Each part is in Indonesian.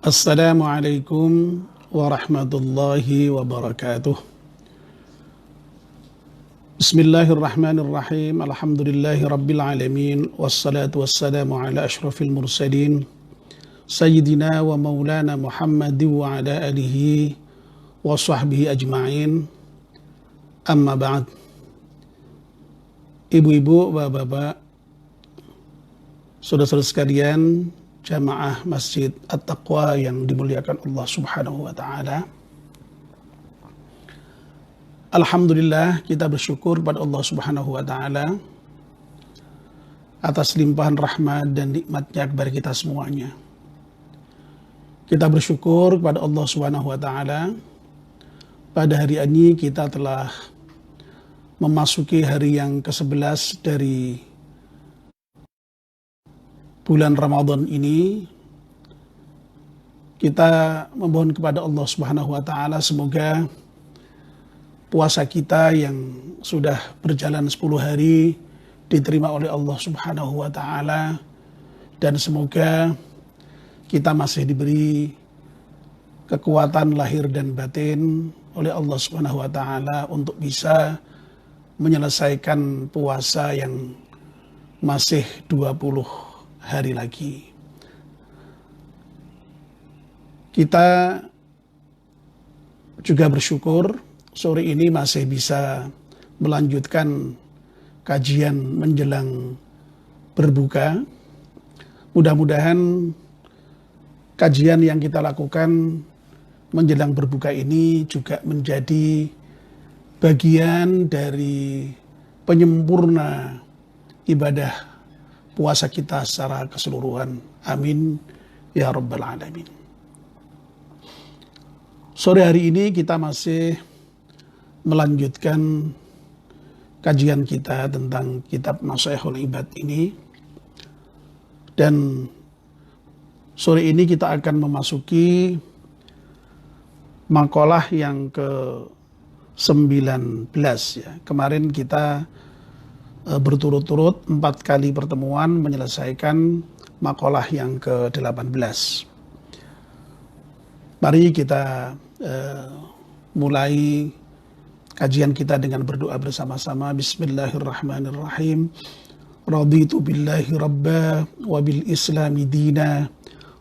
Assalamualaikum warahmatullahi wabarakatuh. Bismillahirrahmanirrahim. Alhamdulillahi rabbil alamin. Wassalatu wassalamu ala ashrafil mursalin Sayyidina wa maulana Muhammad wa ala alihi wa sahbihi ajma'in. Amma ba'd. Ibu-ibu, bapak-bapak, saudara-saudara sekalian, jamaah Masjid At-Taqwa yang dimuliakan Allah Subhanahu wa taala. Alhamdulillah, kita bersyukur pada Allah Subhanahu wa taala atas limpahan rahmat dan nikmatnya kepada kita semuanya. Kita bersyukur kepada Allah Subhanahu wa taala pada hari ini kita telah memasuki hari yang ke-11 dari bulan Ramadan ini. Kita memohon kepada Allah Subhanahu wa taala semoga puasa kita yang sudah berjalan 10 hari diterima oleh Allah Subhanahu wa taala, dan semoga kita masih diberi kekuatan lahir dan batin oleh Allah Subhanahu wa taala untuk bisa menyelesaikan puasa yang masih 20 hari lagi. Kita juga bersyukur sore ini masih bisa melanjutkan kajian menjelang berbuka. Mudah-mudahan kajian yang kita lakukan menjelang berbuka ini juga menjadi bagian dari penyempurna ibadah puasa kita secara keseluruhan. Amin ya rabbal alamin. Sore hari ini kita masih melanjutkan kajian kita tentang kitab Nashihul Ibad ini, dan sore ini kita akan memasuki makalah yang ke-19 ya. Kemarin kita berturut-turut 4 kali pertemuan menyelesaikan makalah yang ke-18. Mari kita mulai kajian kita dengan berdoa bersama-sama. Bismillahirrahmanirrahim. Raditu billahi rabba wa bil islami dina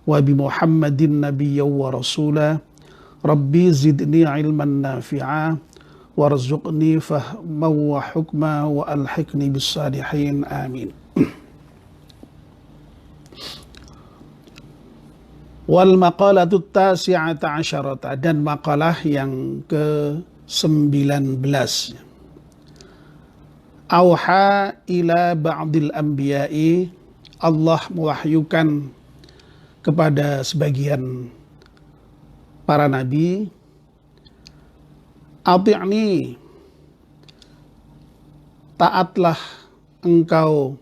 wa bi Muhammadin nabiyya wa rasula. Rabbi zidni ilman nafi'a warzuqni fahma wa hukma wa alhiqni bis salihin. Amin. Wal maqalatu tasi'ata asyarata, dan makalah yang ke-19. Auha ila ba'dil anbiya'i, Allah mewahyukan kepada sebagian para nabi, ati'ni, taatlah engkau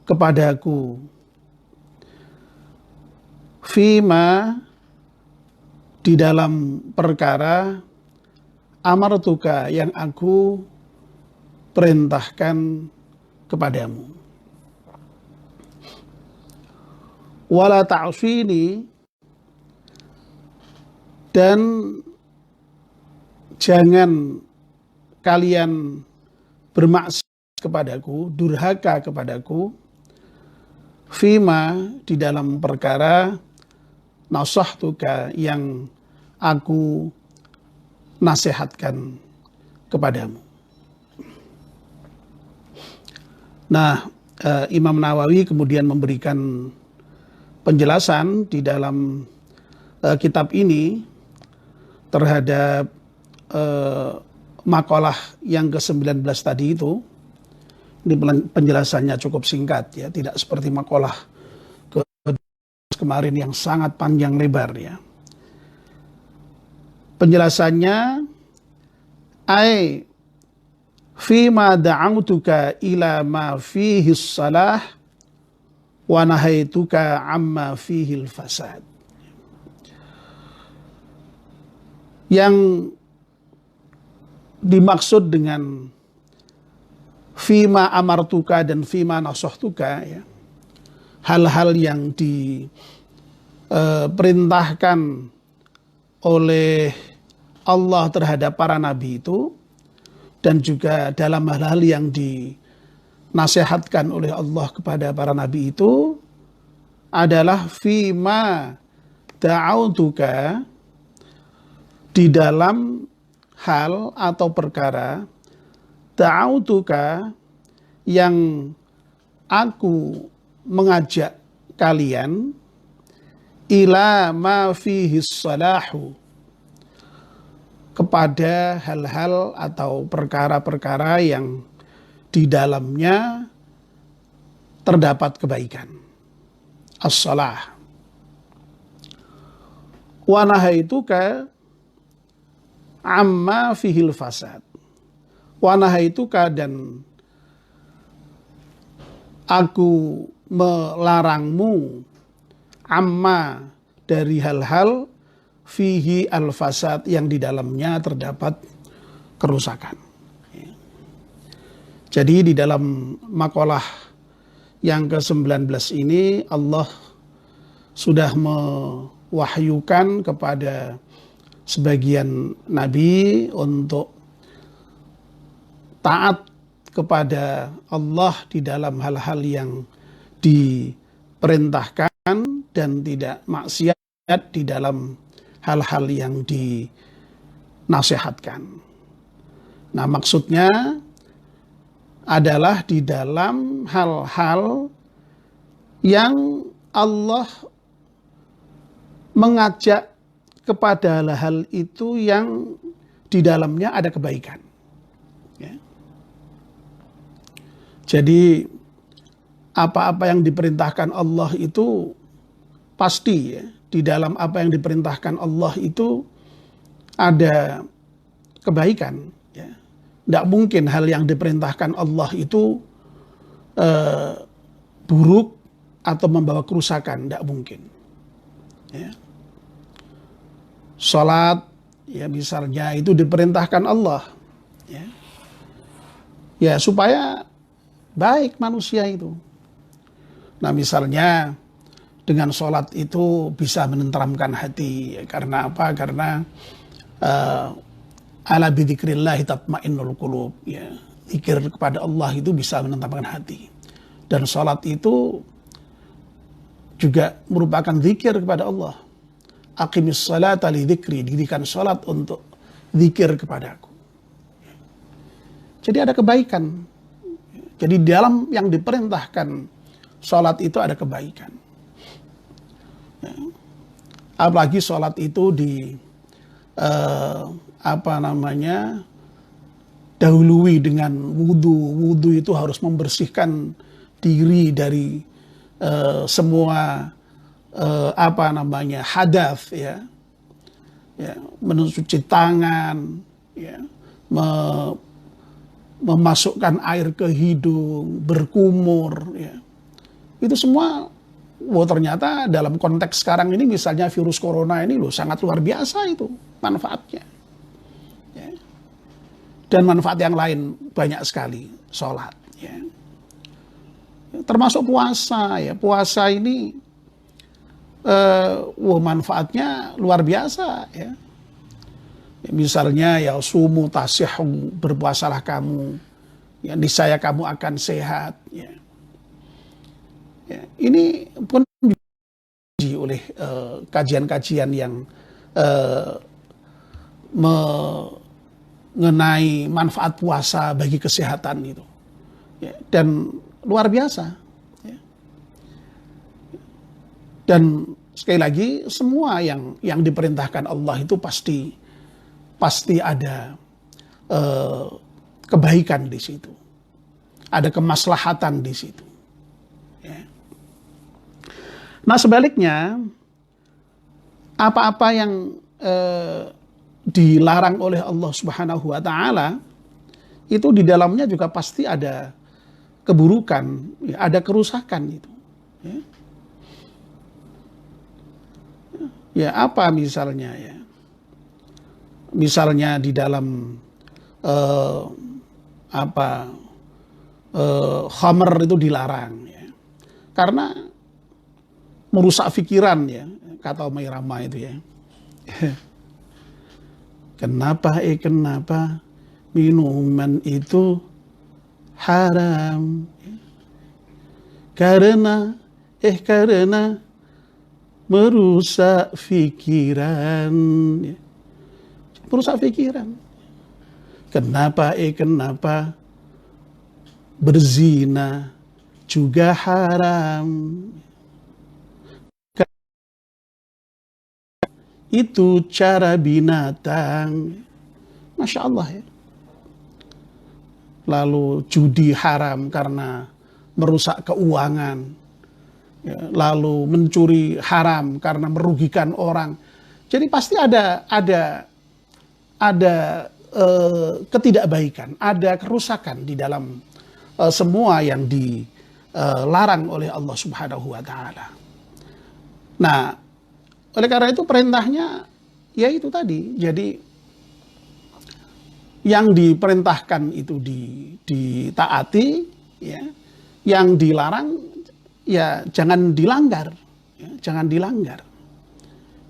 kepadaku, fima, di dalam perkara, amartuka, yang aku perintahkan kepadamu, wala ta'sini, dan jangan kalian bermaksiat kepadaku, durhaka kepadaku, fima, di dalam perkara, nasahtuka, yang aku nasihatkan kepadamu. Nah, Imam Nawawi kemudian memberikan penjelasan di dalam kitab ini terhadap makalah yang ke-19 tadi itu. Ini penjelasannya cukup singkat ya, tidak seperti makalah kemarin yang sangat panjang lebar ya. Penjelasannya, ai fima da'autuka ila ma fihi salah wa nahaituka amma fihi fasad. Yang dimaksud dengan fima amartuka dan fima nasahtuka ya, hal-hal yang perintahkan oleh Allah terhadap para nabi itu, dan juga dalam hal-hal yang dinasihatkan oleh Allah kepada para nabi itu adalah fima da'autuka, di dalam hal atau perkara da'autuka yang aku mengajak kalian ila ma fihi salahu, kepada hal-hal atau perkara-perkara yang di dalamnya terdapat kebaikan. As-salah. Wa nahaituka amma fihil fasad. Wa nahaituka, dan aku melarangmu, amma, dari hal-hal fihi al-fasad, yang di dalamnya terdapat kerusakan. Jadi di dalam makalah yang ke-19 ini Allah sudah mewahyukan kepada sebagian nabi untuk taat kepada Allah di dalam hal-hal yang diperintahkan dan tidak maksiat di dalam hal-hal yang dinasihatkan. Nah, maksudnya adalah di dalam hal-hal yang Allah mengajak kepada hal itu yang di dalamnya ada kebaikan. Ya. Jadi apa-apa yang diperintahkan Allah itu pasti, ya, di dalam apa yang diperintahkan Allah itu ada kebaikan. Ya. Tidak mungkin hal yang diperintahkan Allah itu buruk atau membawa kerusakan, tidak mungkin. Ya. Salat, ya, misalnya itu diperintahkan Allah, ya, ya, supaya baik manusia itu. Nah, misalnya dengan sholat itu bisa menenteramkan hati. Karena apa? Karena ala bidzikrillah tatmainnul qulub. Ya, zikir kepada Allah itu bisa menenteramkan hati. Dan sholat itu juga merupakan zikir kepada Allah. Aqimis salata li dzikri, didirikan sholat untuk zikir kepadaku. Jadi ada kebaikan. Jadi dalam yang diperintahkan sholat itu ada kebaikan. Ya. Apalagi sholat itu dahului dengan wudhu. Wudhu itu harus membersihkan diri dari semua hadas, ya, ya, mencuci tangan, ya, memasukkan air ke hidung, berkumur, ya. Itu semua, ternyata dalam konteks sekarang ini, misalnya virus corona ini sangat luar biasa itu manfaatnya. Ya. Dan manfaat yang lain banyak sekali, sholat. Ya. Termasuk puasa, ya. Puasa ini manfaatnya luar biasa, ya. Misalnya, ya, sumu tasihhu, berpuasalah kamu, ya, niscaya kamu akan sehat. Ya. Ya, ini pun diuji oleh kajian-kajian yang mengenai manfaat puasa bagi kesehatan itu, ya, dan luar biasa. Ya. Dan sekali lagi, semua yang diperintahkan Allah itu pasti ada kebaikan di situ, ada kemaslahatan di situ. Ya. Nah, sebaliknya, apa-apa yang dilarang oleh Allah Subhanahu wa Ta'ala itu di dalamnya juga pasti ada keburukan, ya, ada kerusakan itu. Ya. Ya, apa misalnya, ya? Misalnya di dalam khamr itu dilarang, ya. Karena merusak pikiran ya, kata Omai Rama itu ya. Kenapa minuman itu haram? Karena merusak pikiran. Merusak pikiran. Kenapa berzina juga haram? Itu cara binatang. Masya Allah ya. Lalu judi haram karena merusak keuangan. Ya, lalu mencuri haram karena merugikan orang. Jadi pasti ada ketidakbaikan, ada kerusakan di dalam semua yang dilarang oleh Allah Subhanahu wa taala. Nah, oleh karena itu perintahnya ya itu tadi. Jadi yang diperintahkan itu ditaati, ya. Yang dilarang ya jangan dilanggar, ya, jangan dilanggar.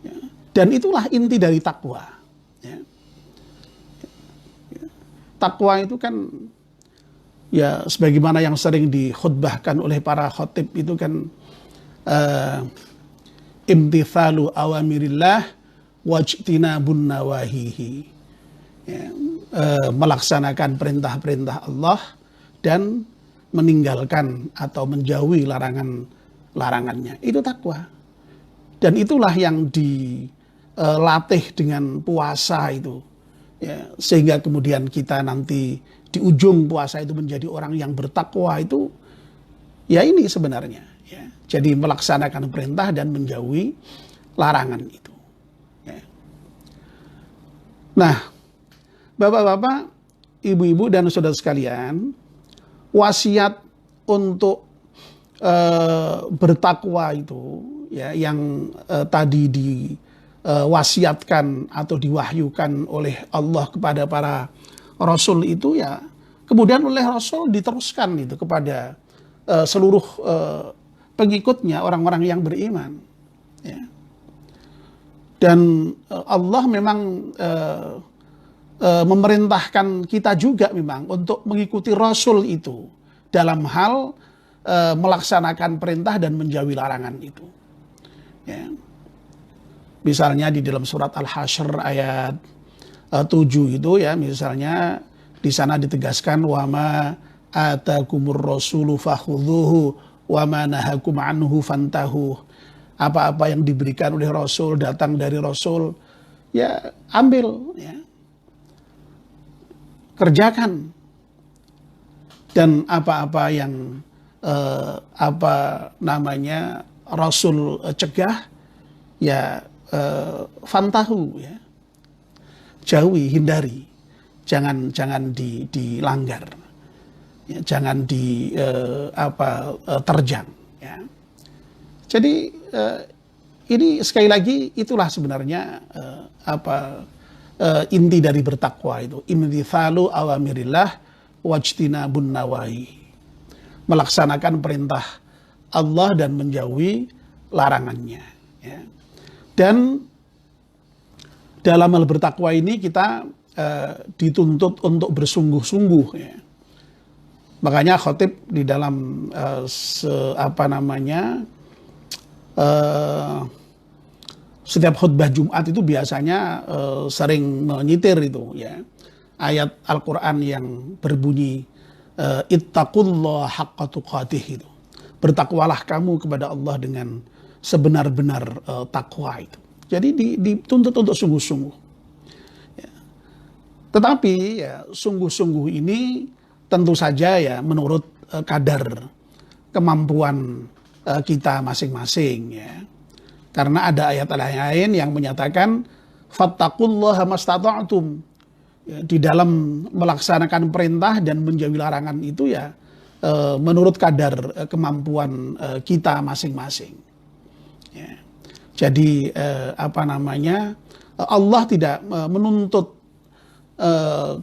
Ya. Dan itulah inti dari takwa. Ya. Takwa itu kan ya sebagaimana yang sering dikhutbahkan oleh para khatib itu kan imtithalu awamirillah wajtinabun nawahihi, ya, melaksanakan perintah-perintah Allah dan meninggalkan atau menjauhi larangannya. Itu takwa. Dan itulah yang dilatih dengan puasa itu, ya, sehingga kemudian kita nanti di ujung puasa itu menjadi orang yang bertakwa itu ya ini sebenarnya, ya. Jadi melaksanakan perintah dan menjauhi larangan itu, ya. Nah, bapak-bapak, ibu-ibu dan saudara sekalian, wasiat untuk bertakwa itu ya yang tadi diwasiatkan atau diwahyukan oleh Allah kepada para rasul itu ya kemudian oleh rasul diteruskan itu kepada seluruh pengikutnya, orang-orang yang beriman, ya. Dan Allah memang memerintahkan kita juga memang untuk mengikuti rasul itu dalam hal melaksanakan perintah dan menjauhi larangan itu, ya. Misalnya di dalam surat Al-Hasyr ayat 7 itu ya, misalnya di sana ditegaskan wa ma atakumur rasulu fakhudhuhu wa ma nahakum anhu fantahu. Apa-apa yang diberikan oleh rasul, datang dari rasul, ya ambil, ya. Kerjakan. Dan apa-apa yang rasul cegah, ya fantahu, ya. Jauhi, hindari. Jangan dilanggar. Ya, jangan terjang, ya. Jadi ini sekali lagi itulah sebenarnya inti dari bertakwa itu, imtithalu awamirillah wajtinabun nawahi, melaksanakan perintah Allah dan menjauhi larangannya, ya. Dan dalam hal bertakwa ini kita dituntut untuk bersungguh-sungguh, ya. Makanya khatib di dalam setiap khutbah Jumat itu biasanya sering menyitir itu, ya, ayat Al-Quran yang berbunyi ittaqullaha haqqa tuqatih itu. Bertakwalah kamu kepada Allah dengan sebenar-benar takwa itu. Jadi dituntut untuk sungguh-sungguh. Ya. Tetapi ya sungguh-sungguh ini tentu saja ya menurut kadar kemampuan kita masing-masing, ya. Karena ada ayat lain yang menyatakan fattaqullaha mastata'tum, ya, di dalam melaksanakan perintah dan menjauhi larangan itu ya menurut kadar kemampuan kita masing-masing, ya. Jadi Allah tidak menuntut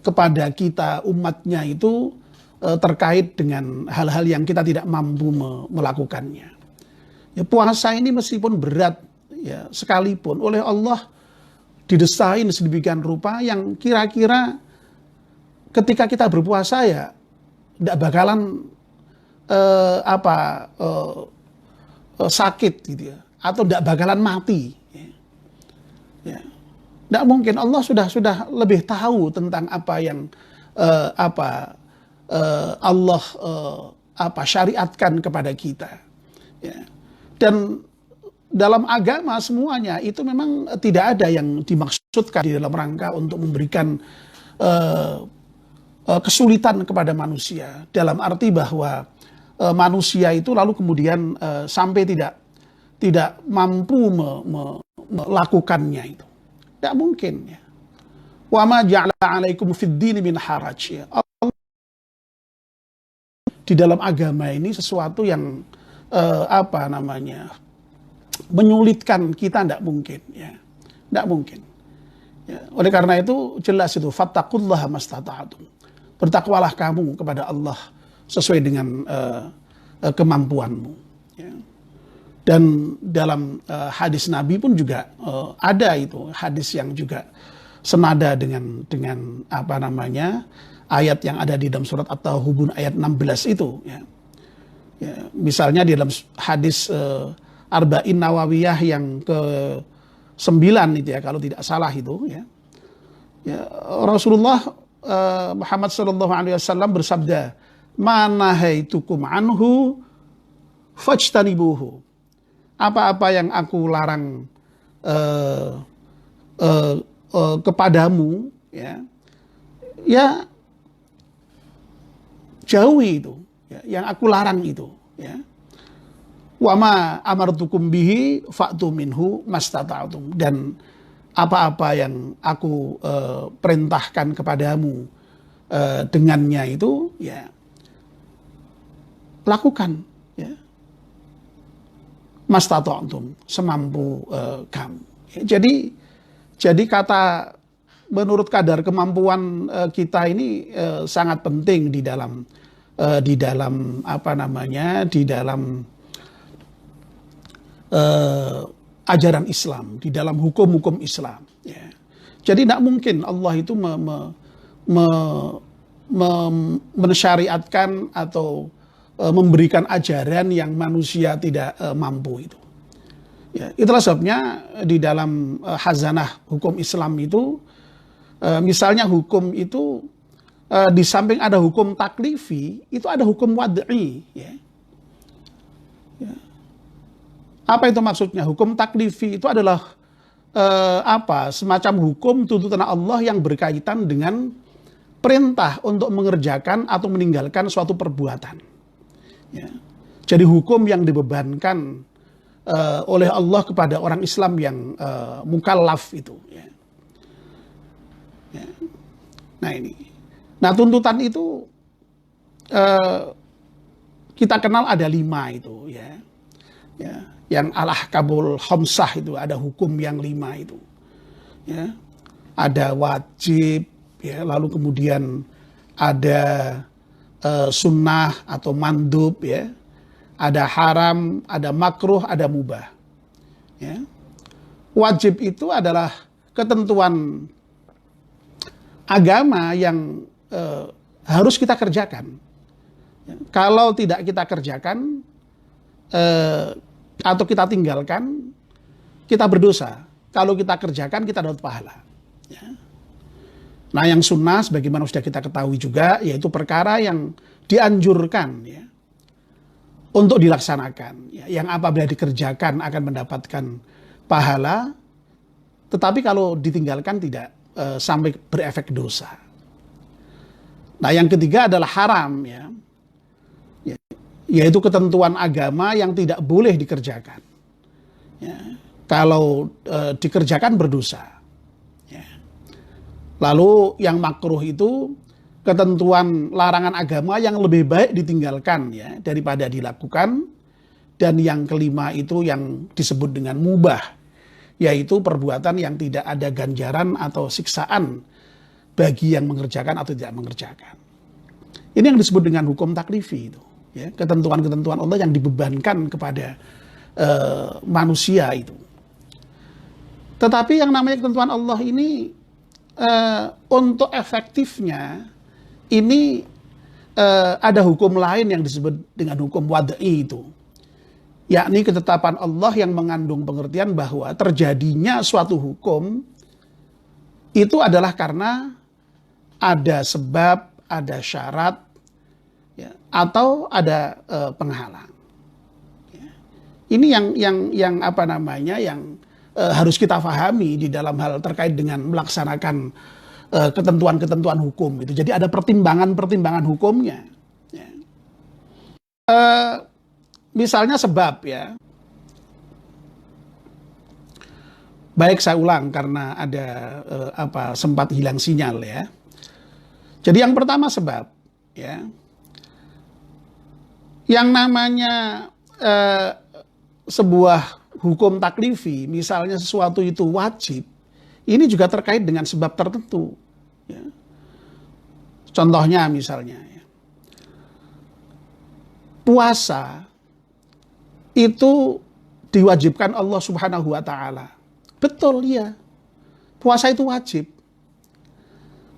kepada kita umatnya itu terkait dengan hal-hal yang kita tidak mampu melakukannya. Ya, puasa ini meskipun berat ya sekalipun oleh Allah didesain sedemikian rupa yang kira-kira ketika kita berpuasa ya tidak bakalan sakit gitu ya, atau tidak bakalan mati. Ya. Tidak mungkin, Allah sudah lebih tahu tentang apa yang Allah syariatkan kepada kita. Ya. Dan dalam agama semuanya itu memang tidak ada yang dimaksudkan di dalam rangka untuk memberikan kesulitan kepada manusia, dalam arti bahwa manusia itu lalu kemudian sampai tidak mampu melakukannya itu. Tidak mungkin ya. Wa ma ja'ala 'alaikum fid dini min haraj ya. Allah di dalam agama ini sesuatu yang menyulitkan kita, tidak mungkin ya. Tidak mungkin. Ya. Oleh karena itu jelas itu fattaqullaha mastata'tum. Bertakwalah kamu kepada Allah sesuai dengan kemampuanmu. Ya. Dan dalam hadis Nabi pun juga ada itu hadis yang juga senada dengan ayat yang ada di dalam surat At-Taghabun ayat 16 itu. Ya. Ya, misalnya di dalam hadis Arba'in Nawawiyah yang ke-9 itu ya, kalau tidak salah itu ya. Ya, Rasulullah Muhammad sallallahu alaihi wasallam bersabda, "Manahaitukum anhu fajtanibuhu." Apa-apa yang aku larang kepadamu ya jauhi itu ya, yang aku larang itu ya. Wa ma amartukum bihi fa'tu minhu mastata'tum, dan apa-apa yang aku perintahkan kepadamu dengannya itu ya lakukan ya, mastata'tum, semampu kamu ya. Jadi kata menurut kadar kemampuan kita ini sangat penting di dalam ajaran Islam, di dalam hukum-hukum Islam. Ya. Jadi tidak mungkin Allah itu mensyariatkan atau memberikan ajaran yang manusia tidak mampu itu. Ya, itulah sebabnya di dalam khazanah hukum Islam itu, misalnya hukum itu di samping ada hukum taklifi, itu ada hukum wad'i. Ya. Ya. Apa itu maksudnya? Hukum taklifi itu adalah semacam hukum tuntutan Allah yang berkaitan dengan perintah untuk mengerjakan atau meninggalkan suatu perbuatan. Ya. Jadi hukum yang dibebankan oleh Allah kepada orang Islam yang mukallaf itu. Ya. Ya. Nah ini, tuntutan itu kita kenal ada 5 itu ya. Ya. Yang al-ahkamul khamsah itu ada hukum yang 5 itu. Ya. Ada wajib, ya, lalu kemudian ada sunnah atau mandub, ya. Ada haram, ada makruh, ada mubah. Ya. Wajib itu adalah ketentuan agama yang harus kita kerjakan. Ya. Kalau tidak kita kerjakan atau kita tinggalkan, kita berdosa. Kalau kita kerjakan, kita dapat pahala. Ya. Nah, yang sunnah, sebagaimana sudah kita ketahui juga, yaitu perkara yang dianjurkan ya, untuk dilaksanakan. Ya. Yang apabila dikerjakan akan mendapatkan pahala, tetapi kalau ditinggalkan tidak sampai berefek dosa. Nah, yang ketiga adalah haram ya. Yaitu ketentuan agama yang tidak boleh dikerjakan. Ya. Kalau dikerjakan berdosa. Ya. Lalu yang makruh itu ketentuan larangan agama yang lebih baik ditinggalkan ya daripada dilakukan. Dan yang kelima itu yang disebut dengan mubah, yaitu perbuatan yang tidak ada ganjaran atau siksaan bagi yang mengerjakan atau tidak mengerjakan. Ini yang disebut dengan hukum taklifi itu. Ya, ketentuan-ketentuan Allah yang dibebankan kepada manusia itu. Tetapi yang namanya ketentuan Allah ini untuk efektifnya ini ada hukum lain yang disebut dengan hukum wad'i itu, yakni ketetapan Allah yang mengandung pengertian bahwa terjadinya suatu hukum itu adalah karena ada sebab, ada syarat, ya, atau ada penghalang. Ya. Ini yang apa namanya yang harus kita pahami di dalam hal terkait dengan melaksanakan ketentuan-ketentuan hukum itu. Jadi ada pertimbangan-pertimbangan hukumnya. Ya. Misalnya sebab, ya. Baik, saya ulang karena ada sempat hilang sinyal, ya. Jadi yang pertama sebab, ya. Yang namanya sebuah hukum taklifi, misalnya sesuatu itu wajib, ini juga terkait dengan sebab tertentu. Ya. Contohnya misalnya, ya. Puasa itu diwajibkan Allah Subhanahu wa Ta'ala. Betul, ya. Puasa itu wajib.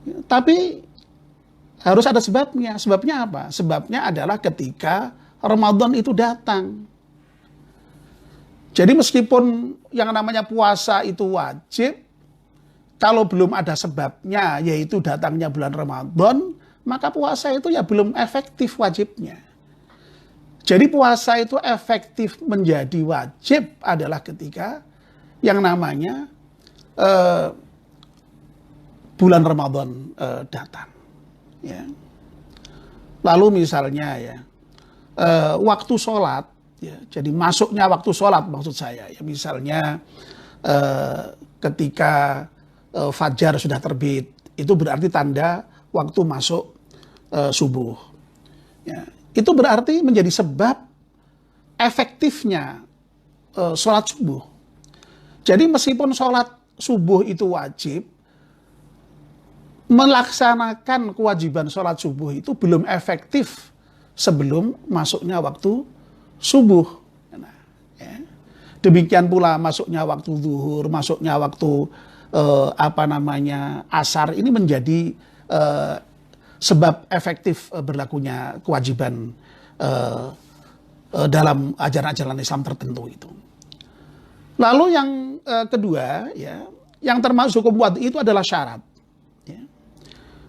Ya, tapi harus ada sebabnya. Sebabnya apa? Sebabnya adalah ketika Ramadan itu datang. Jadi meskipun yang namanya puasa itu wajib, kalau belum ada sebabnya, yaitu datangnya bulan Ramadan, maka puasa itu ya belum efektif wajibnya. Jadi puasa itu efektif menjadi wajib adalah ketika yang namanya bulan Ramadan datang. Ya. Lalu misalnya, ya, waktu sholat, ya, jadi masuknya waktu sholat maksud saya, ya, misalnya ketika fajar sudah terbit, itu berarti tanda waktu masuk subuh. Ya, itu berarti menjadi sebab efektifnya sholat subuh. Jadi meskipun sholat subuh itu wajib, melaksanakan kewajiban sholat subuh itu belum efektif sebelum masuknya waktu subuh. Nah, ya. Demikian pula masuknya waktu zuhur, masuknya waktu asar, ini menjadi sebab efektif berlakunya kewajiban dalam ajaran-ajaran Islam tertentu itu. Lalu yang kedua, ya, yang termasuk hukum wad'i itu adalah syarat. Ya.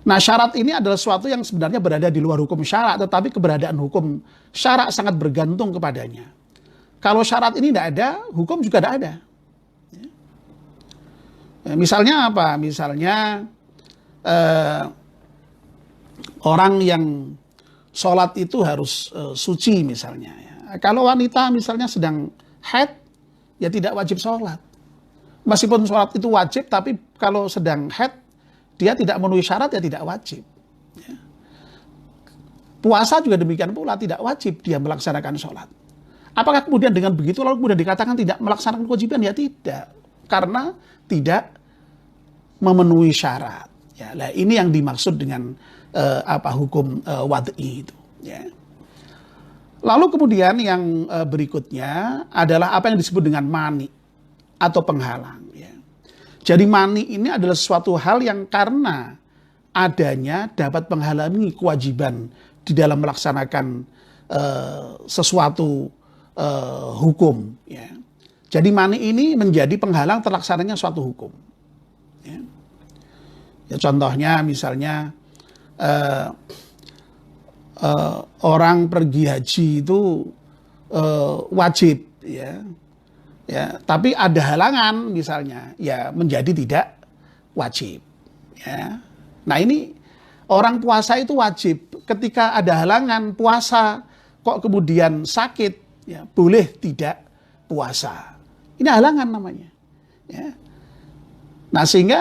Nah, syarat ini adalah sesuatu yang sebenarnya berada di luar hukum syarak, tetapi keberadaan hukum syarak sangat bergantung kepadanya. Kalau syarat ini tidak ada, hukum juga tidak ada. Ya, misalnya apa? Misalnya orang yang sholat itu harus suci misalnya. Ya. Kalau wanita misalnya sedang haid, ya tidak wajib sholat. Meskipun sholat itu wajib, tapi kalau sedang haid, dia tidak memenuhi syarat, ya tidak wajib. Ya. Puasa juga demikian pula, tidak wajib dia melaksanakan sholat. Apakah kemudian dengan begitu lalu kemudian dikatakan tidak melaksanakan kewajiban? Ya tidak. Karena tidak memenuhi syarat. Ya, nah ini yang dimaksud dengan hukum wad'i itu. Ya. Lalu kemudian yang berikutnya adalah apa yang disebut dengan mani atau penghalang. Ya. Jadi mani ini adalah suatu hal yang karena adanya dapat menghalangi kewajiban di dalam melaksanakan sesuatu hukum. Ya. Jadi mani ini menjadi penghalang terlaksananya suatu hukum. Ya. Ya, contohnya misalnya orang pergi haji itu wajib, ya, ya, tapi ada halangan misalnya, ya menjadi tidak wajib. Ya. Nah ini orang puasa itu wajib, ketika ada halangan puasa kok kemudian sakit, ya boleh tidak puasa. Ini halangan namanya. Ya. Nah sehingga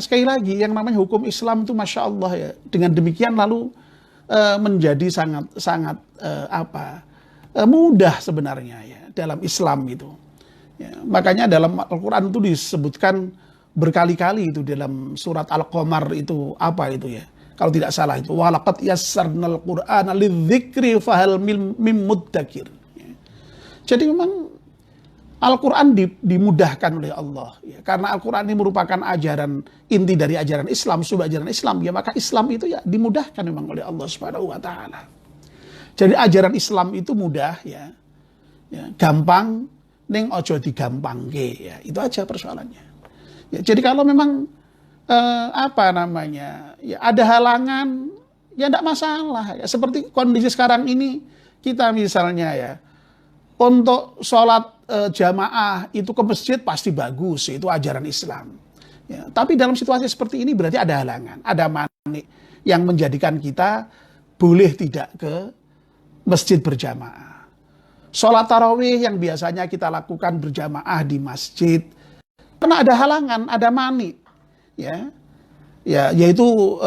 sekali lagi yang namanya hukum Islam itu masya Allah ya, dengan demikian lalu menjadi sangat mudah sebenarnya ya dalam Islam itu. Ya, makanya dalam Al-Quran itu disebutkan berkali-kali itu dalam surat Al-Qamar itu apa itu ya? Kalau tidak salah itu walaqad yassarnal Qur'ana lidzikri fahal mim muddakir. Ya. Jadi memang Al-Quran dimudahkan oleh Allah. Ya, karena Al-Quran ini merupakan ajaran inti dari ajaran Islam, sumber ajaran Islam. Ya, maka Islam itu ya dimudahkan memang oleh Allah Subhanahu wa Ta'ala. Jadi ajaran Islam itu mudah, ya, gampang, ning ojo digampangke. Ya, itu aja persoalannya. Ya, jadi kalau memang ya ada halangan, ya tidak masalah. Ya, seperti kondisi sekarang ini, kita misalnya ya, untuk sholat jamaah itu ke masjid pasti bagus, itu ajaran Islam. Ya, tapi dalam situasi seperti ini berarti ada halangan, ada manik yang menjadikan kita boleh tidak ke masjid berjamaah. Sholat tarawih yang biasanya kita lakukan berjamaah di masjid, karena ada halangan, ada manik, ya, yaitu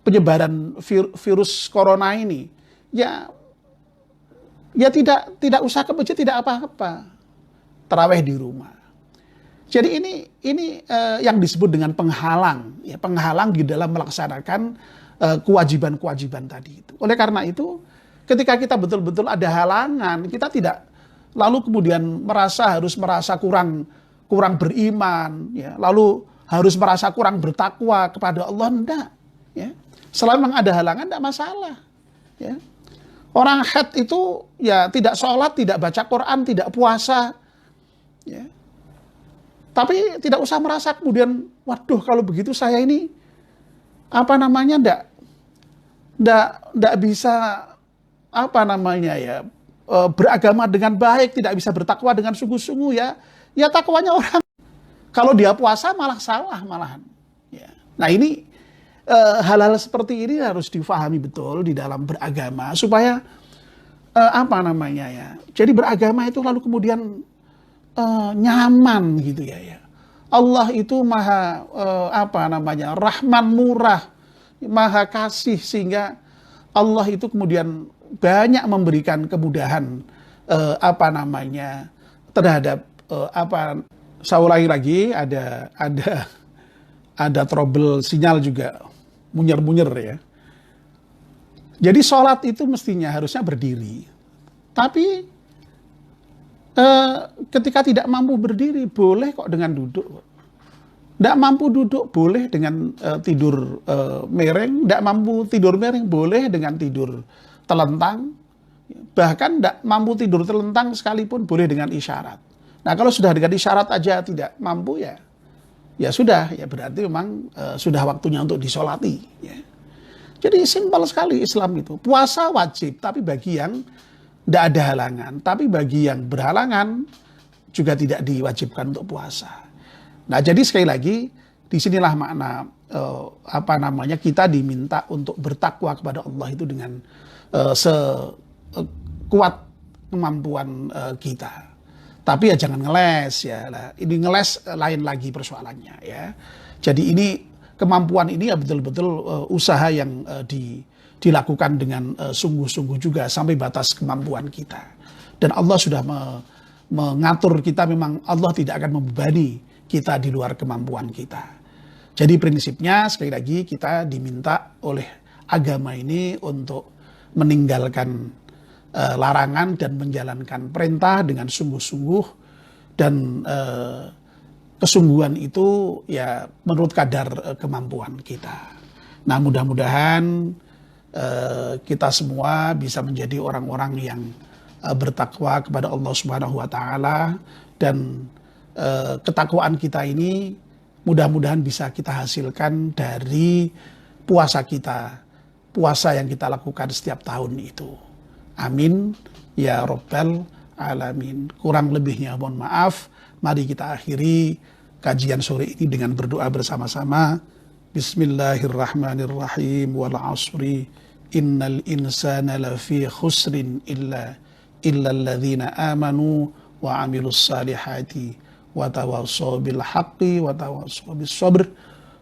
penyebaran virus corona ini, ya tidak usah ke masjid, tidak apa-apa, tarawih di rumah. Jadi ini yang disebut dengan penghalang, ya, penghalang di dalam melaksanakan kewajiban-kewajiban tadi itu. Oleh karena itu, ketika kita betul-betul ada halangan, kita tidak lalu kemudian harus merasa kurang beriman, ya, lalu harus merasa kurang bertakwa kepada Allah, enggak. Ya. Selama ada halangan, enggak masalah. Ya. Orang haid itu ya tidak sholat, tidak baca Quran, tidak puasa, ya. Tapi tidak usah merasa kemudian, waduh kalau begitu saya ini enggak bisa ya beragama dengan baik, tidak bisa bertakwa dengan sungguh-sungguh, ya. Ya takwanya orang kalau dia puasa malah salah malahan. Ya. Nah ini hal-hal seperti ini harus difahami betul di dalam beragama supaya jadi beragama itu lalu kemudian nyaman gitu ya. Allah itu maha rahman murah, maha kasih, sehingga Allah itu kemudian banyak memberikan kemudahan terhadap saya ulangi lagi, ada trouble sinyal juga, munyer-munyer ya. Jadi sholat itu mestinya harusnya berdiri. Tapi ketika tidak mampu berdiri, boleh kok dengan duduk. Tidak mampu duduk, boleh dengan tidur mereng. Tidak mampu tidur mereng, boleh dengan tidur telentang. Bahkan tidak mampu tidur telentang sekalipun, boleh dengan isyarat. Nah kalau sudah dengan isyarat aja tidak mampu, ya sudah, ya berarti memang sudah waktunya untuk disolati. Ya. Jadi simpel sekali Islam itu. Puasa wajib, tapi bagi yang tidak ada halangan. Tapi bagi yang berhalangan juga tidak diwajibkan untuk puasa. Nah jadi sekali lagi, disinilah makna kita diminta untuk bertakwa kepada Allah itu dengan sekuat kemampuan kita. Tapi ya jangan ngeles ya. Nah, ini ngeles lain lagi persoalannya ya. Jadi ini kemampuan ini ya betul-betul usaha yang dilakukan dengan sungguh-sungguh juga sampai batas kemampuan kita. Dan Allah sudah mengatur kita, memang Allah tidak akan membebani kita di luar kemampuan kita. Jadi prinsipnya sekali lagi kita diminta oleh agama ini untuk meninggalkan larangan dan menjalankan perintah dengan sungguh-sungguh, dan kesungguhan itu ya menurut kadar kemampuan kita. Nah mudah-mudahan kita semua bisa menjadi orang-orang yang bertakwa kepada Allah Subhanahu wa Ta'ala, dan ketakwaan kita ini mudah-mudahan bisa kita hasilkan dari puasa kita, puasa yang kita lakukan setiap tahun itu. Amin ya Rabbal Alamin. Kurang lebihnya mohon maaf. Mari kita akhiri kajian sore ini dengan berdoa bersama-sama. Bismillahirrahmanirrahim. Wal asri innal insana lafi khusrin illa alladhina amanu wa amilus salihati wa tawassaw bil haqqi wa tawassaw bis sabr.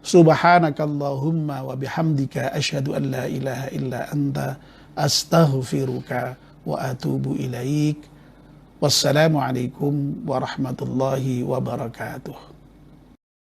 Subhanakallahumma wa bihamdika asyhadu an la ilaha illa anta astaghfiruka wa atubu ilaik. Wassalamualaikum warahmatullahi wabarakatuh.